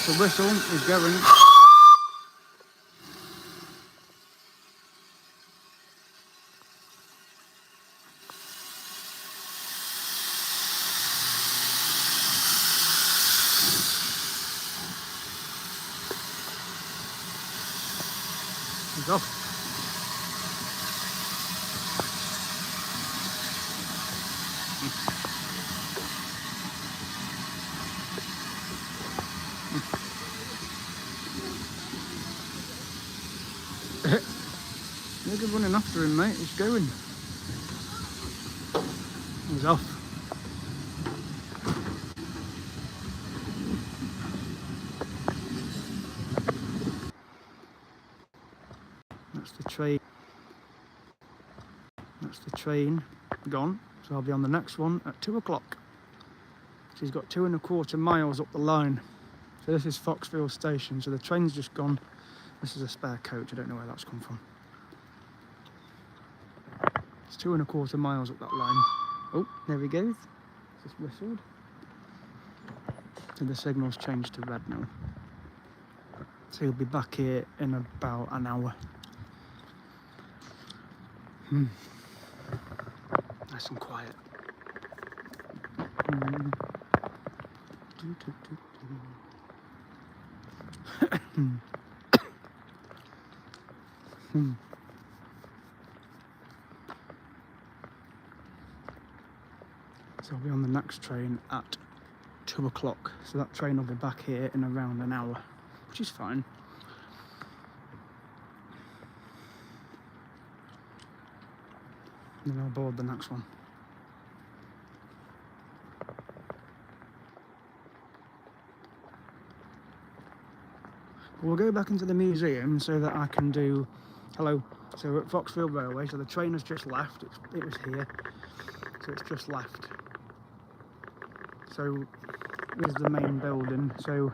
The whistle is going. It's off. You're running after him, mate. He's going. He's off. That's the train. That's the train gone. So I'll be on the next one at 2 o'clock. So he's got 2.25 miles up the line. So this is Foxfield station. So the train's just gone. This is a spare coach. I don't know where that's come from. It's 2.25 miles up that line. Oh, there he goes. Just whistled. So the signal's changed to red now. So he'll be back here in about an hour. Nice and quiet. So I'll be on the next train at 2 o'clock. So that train will be back here in around an hour, which is fine. Then I'll board the next one. We'll go back into the museum so that I can do... Hello. So we're at Foxfield Railway, so the train has just left. It was here, so it's just left. So this is the main building. So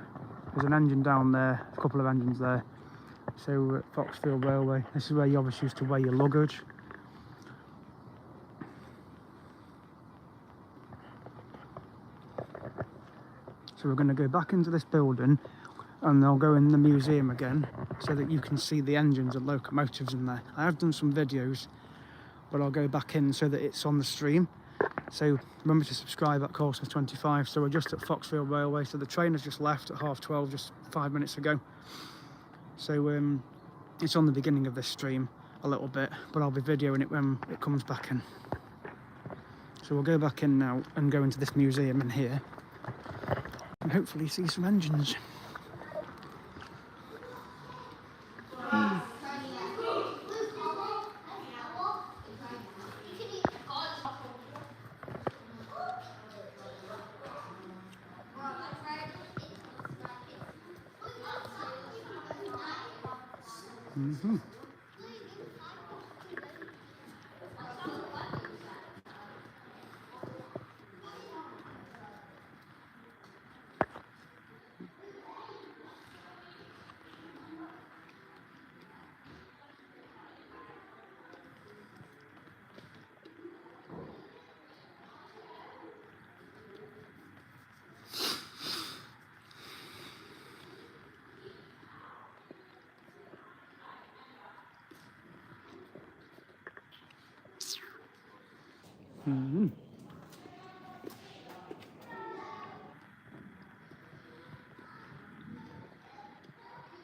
there's an engine down there, a couple of engines there. So we're at Foxfield Railway. This is where you obviously used to weigh your luggage. So we're going to go back into this building and I'll go in the museum again so that you can see the engines and locomotives in there. I have done some videos, but I'll go back in so that it's on the stream. So remember to subscribe at Course 25. So we're just at Foxfield Railway. So the train has just left at 12:30, just 5 minutes ago. So it's on the beginning of this stream a little bit, but I'll be videoing it when it comes back in. So we'll go back in now and go into this museum in here and hopefully see some engines.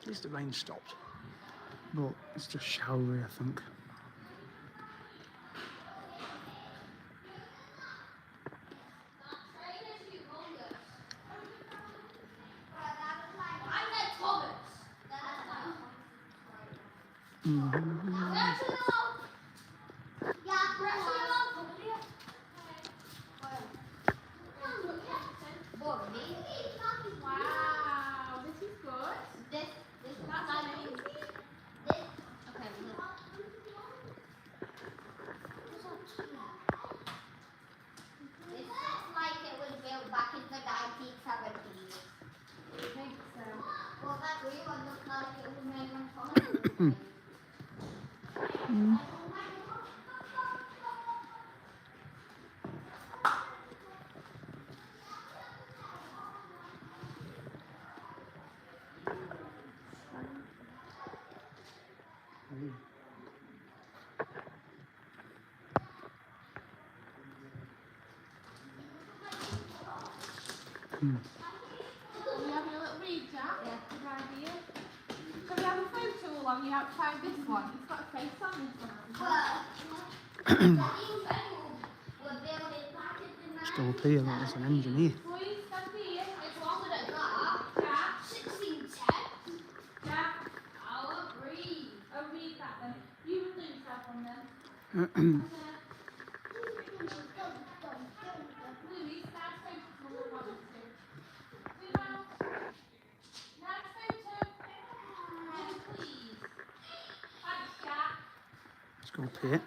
At least the rain stopped, but it's just showery, I think. Are you having a little read, Jack? Yeah. Good idea. Shall we have a photo along you outside this one? It's got a face on this one. Still up here, there's an engine here. Boys, stand here. It's longer than that. Jack. 1610. Jack. I'll read. I'll read that then. You would lose that one then. Louis, that's photo to one and two. Zoom out. Next photo. Louis, please. Thanks, Jack. Let's go up here.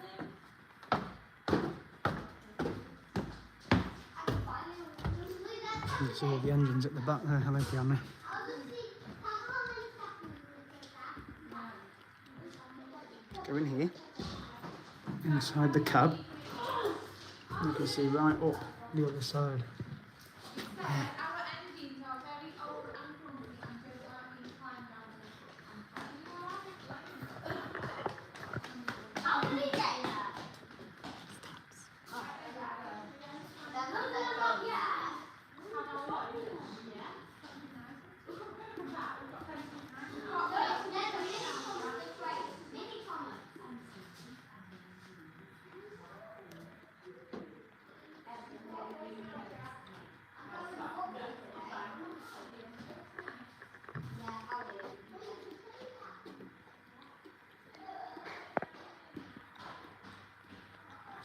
You can see all the engines at the back there. Hello, Brianna. Go in here, inside the cab. You can see right up the other side. Our engines are very old and clumsy and don't allow me to climb down them. How did he get there?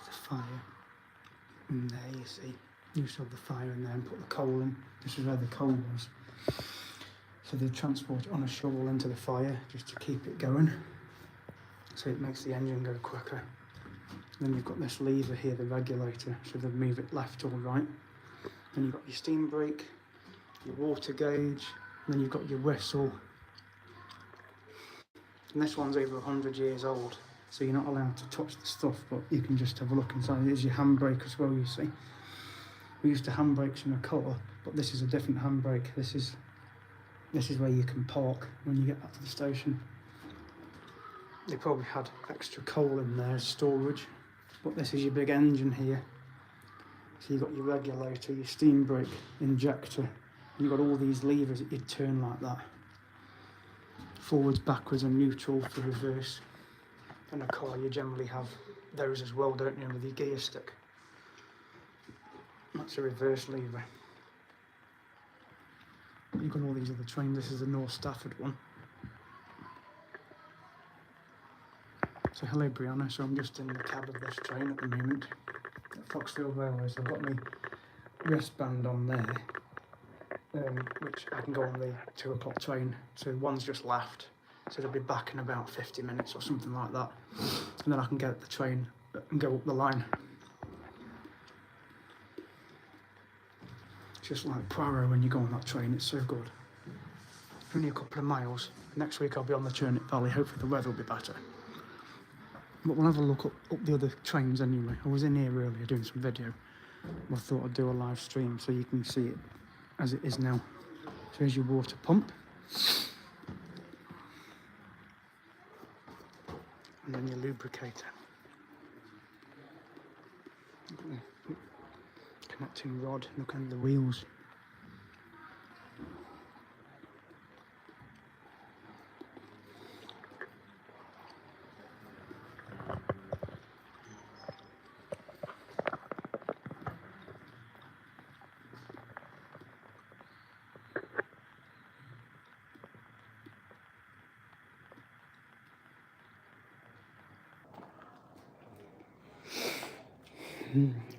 The fire in there, you see. You used to have the fire in there and put the coal in. This is where the coal was. So they transport it on a shovel into the fire just to keep it going. So it makes the engine go quicker. Then you've got this lever here, the regulator, so they move it left or right. Then you've got your steam brake, your water gauge, and then you've got your whistle. And this one's over 100 years old, so you're not allowed to touch the stuff, but you can just have a look inside. There's your handbrake as well, you see. We used to handbrakes in a car, but this is a different handbrake. This is where you can park when you get back to the station. They probably had extra coal in there as storage, but this is your big engine here. So you've got your regulator, your steam brake, injector, and you've got all these levers that you turn like that. Forwards, backwards and neutral for reverse. In a car you generally have those as well, don't you, with your gear stick. That's a reverse lever. You've got all these other trains. This is the North Stafford one. So hello Brianna, so I'm just in the cab of this train at the moment at Foxfield Railway. So I've got my wristband on there, which I can go on the 2 o'clock train. So one's just left, so they'll be back in about 50 minutes or something like that. And then I can get the train and go up the line. It's just like Poirot when you go on that train, it's so good. Only a couple of miles. Next week I'll be on the Turnip Valley, hopefully the weather will be better. But we'll have a look up the other trains anyway. I was in here earlier doing some video. I thought I'd do a live stream so you can see it as it is now. So here's your water pump. And then your lubricator. Connecting rod, look under the wheels.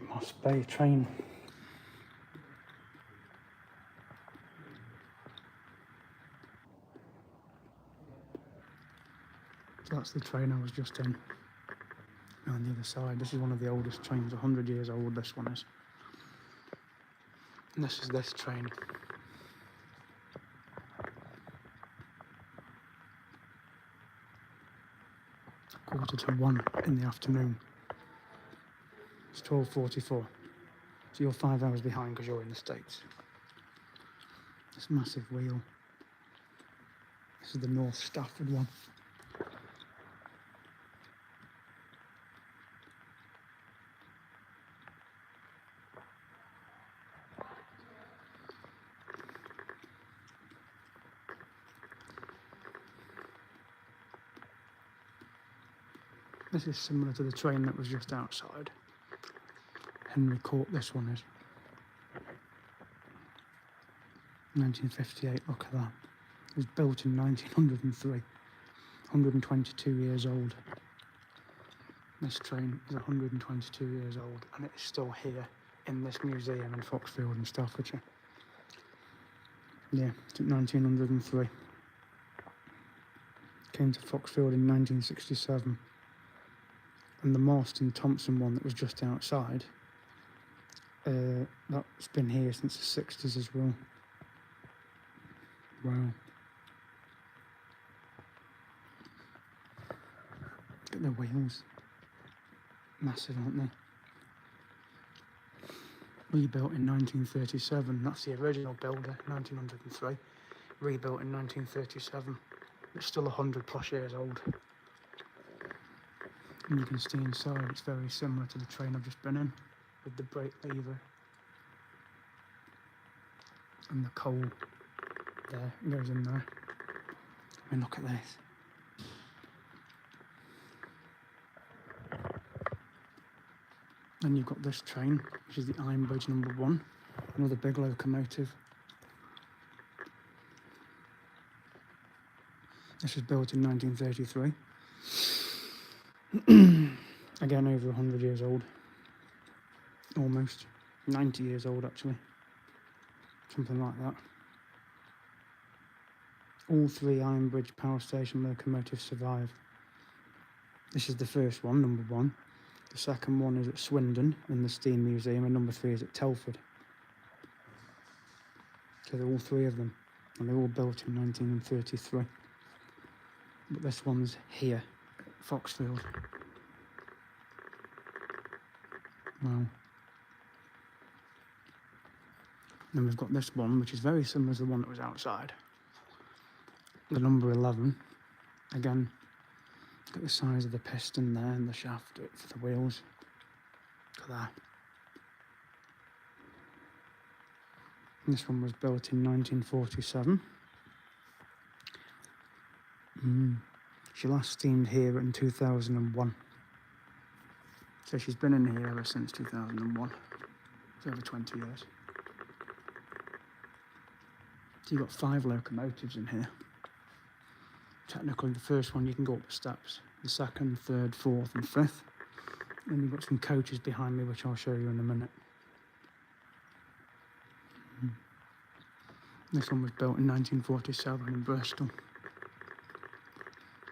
Moss Bay train. So that's the train I was just in. On the other side, this is one of the oldest trains, 100 years old this one is. And this is this train. 1:15 in the afternoon. It's 12:44. So you're 5 hours behind because you're in the States. This massive wheel. This is the North Stafford one. This is similar to the train that was just outside. Henry Court, this one is. 1958, look at that. It was built in 1903. 122 years old. This train is 122 years old and it's still here in this museum in Foxfield in Staffordshire. Yeah, it's 1903. Came to Foxfield in 1967. And the Marston Thompson one that was just outside, that's been here since the 60s as well. Wow. Look at the wheels. Massive, aren't they? Rebuilt in 1937. That's the original builder, 1903. Rebuilt in 1937. It's still 100 plus years old. And you can see inside it's very similar to the train I've just been in, with the brake lever and the coal there, it goes in there. I mean, look at this. Then you've got this train, which is the Iron Bridge number 1, another big locomotive. This was built in 1933. Again, over 100 years old. Almost. 90 years old, actually. Something like that. All 3 Iron Bridge power station locomotives survive. This is the first one, number 1. The second one is at Swindon in the Steam Museum, and number 3 is at Telford. So they're all 3 of them, and they're all built in 1933. But this one's here, at Foxfield. Wow. Then we've got this one, which is very similar to the one that was outside. The number 11. Again, look at the size of the piston there and the shaft for the wheels. Look at that. And this one was built in 1947. She last steamed here in 2001. So she's been in here ever since 2001. It's over 20 years. So you've got 5 locomotives in here. Technically, the first one you can go up the steps. The second, third, fourth, and fifth. And you've got some coaches behind me, which I'll show you in a minute. This one was built in 1947 in Bristol.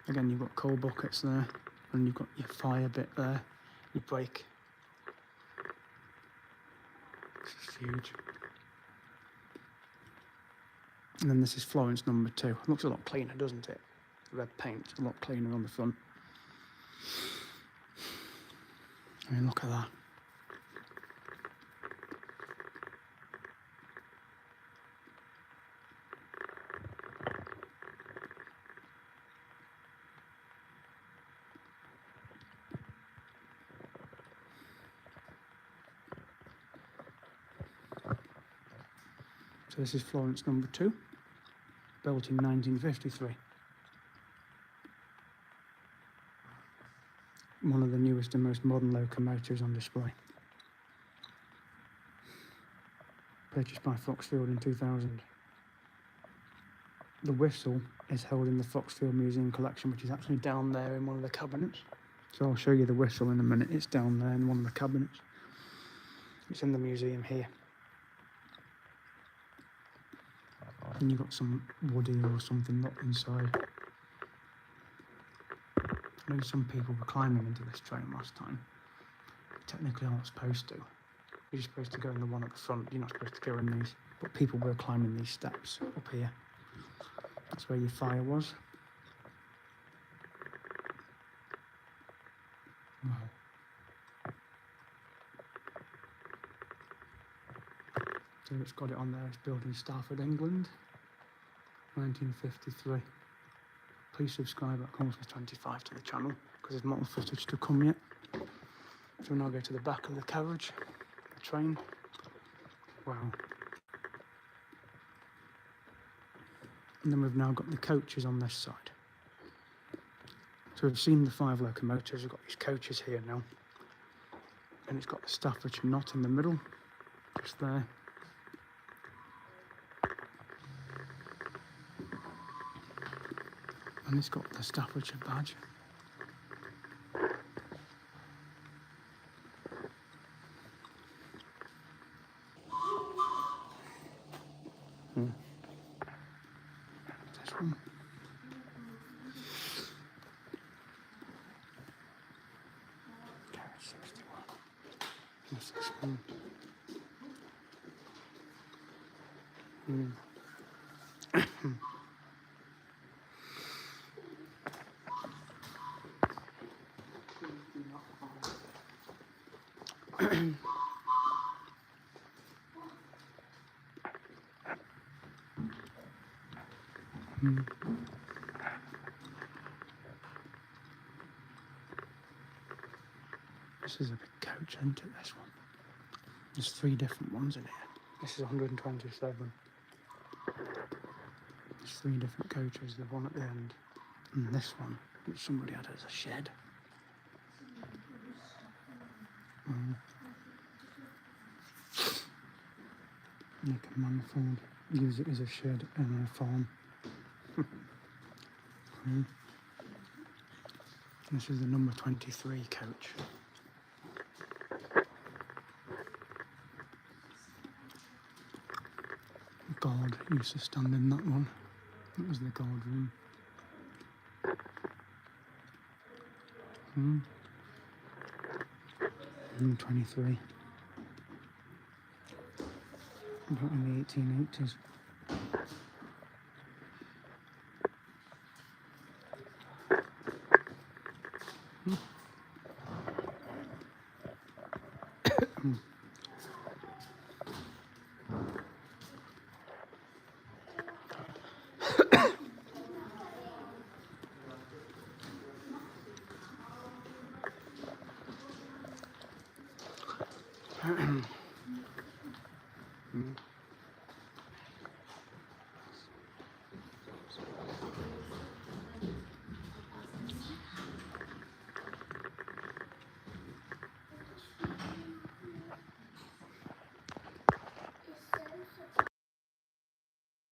Again, you've got coal buckets there, and you've got your fire bit there, your brake. This is huge. And then this is Florence number 2. It looks a lot cleaner, doesn't it? The red paint, a lot cleaner on the front. I mean, look at that. So this is Florence number 2, built in 1953. One of the newest and most modern locomotives on display. Purchased by Foxfield in 2000. The whistle is held in the Foxfield Museum collection, which is actually down there in one of the cabinets. So I'll show you the whistle in a minute. It's down there in one of the cabinets. It's in the museum here. And you've got some woody or something not inside. I know some people were climbing into this train last time. Technically, I'm not supposed to. You're just supposed to go in the one at the front. You're not supposed to go in these. But people were climbing these steps up here. That's where your fire was. Wow. So it's got it on there, it's built in Stafford, England, 1953. Please subscribe, that comes with 25 to the channel, because there's more footage to come yet. So we'll now go to the back of the carriage, the train. Wow. And then we've now got the coaches on this side. So we've seen the 5 locomotives, we've got these coaches here now. And it's got the Staffordshire knot in the middle, just there. And it's got the Staffordshire badge. This one. Carriage 61. What's this one? This is a big coach, isn't it, this one? There's 3 different ones in here. This is 127. There's 3 different coaches, the one at the end. And this one, which somebody had as a shed. Nick and Manford use it as a shed and a farm. This is the number 23 coach. Guard used to stand in that one. That was the guard room. Number 23. Built in the 1880s.